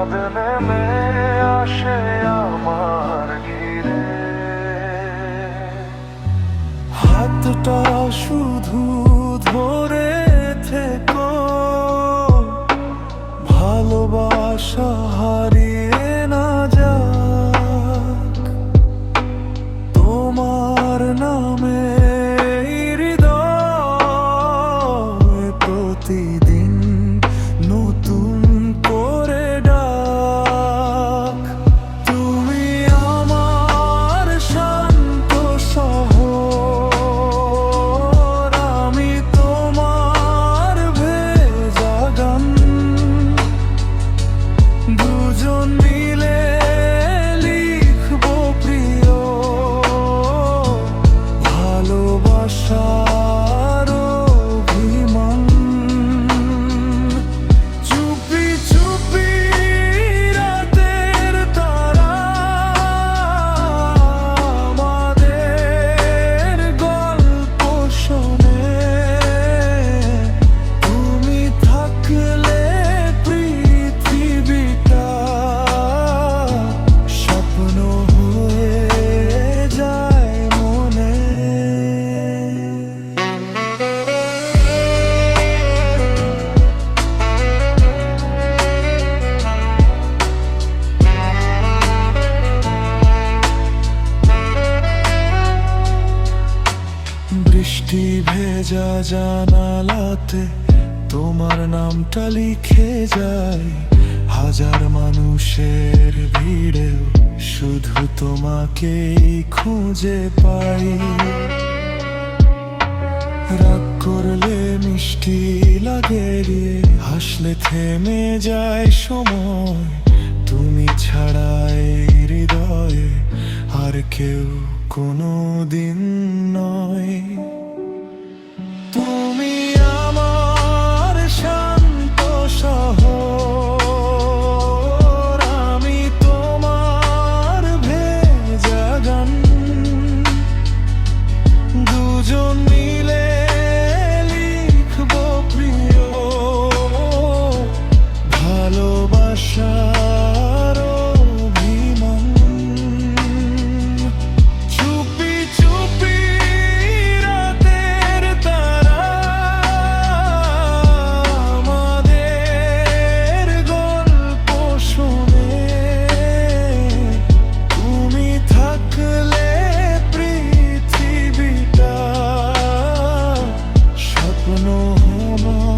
চাঁদ নেমে আসে আমার ঘিরে, হাতটা শুধু ধরে থেকো, ভালোবাসা হারিয়ে না যাক। তোমার নামে হৃদয় প্রতিদিন নতুন করে ডাক। তুমি আমার শান্ত শহর, আমি তোমার ভেজা গান। দুজন মিলে লিখবো প্রিয় ভালোবাসার অভিমান। চুপি চুপি রাতের তারা আমাদের গল্প শোনে, তুমি থাকলে পৃথিবীটা স্বপ্ন হয়ে যায় মনে। বৃষ্টি ভেজা জানালাতে তোমার নামটা লিখে যায়, হাজার মানুষের ভিড়েও শুধু তোমাকেই খুঁজে পাই। রাগ করলে মিষ্টি লাগে রে, হাসলে থেমে যায় সময়। তুমি ছাড়া এই হৃদয়ে আর কেউ কোনো দিন নয়। তুমি আমার শান্ত শহর, আমি তোমার ভেজা গান। দুজন মিলে লিখবো প্রিয় ভালোবাসার অভিমান। চুপি চুপি রাতের তারা আমাদের গল্প শোনে, তুমি থাকলে পৃথিবীটা স্বপ্ন আমার।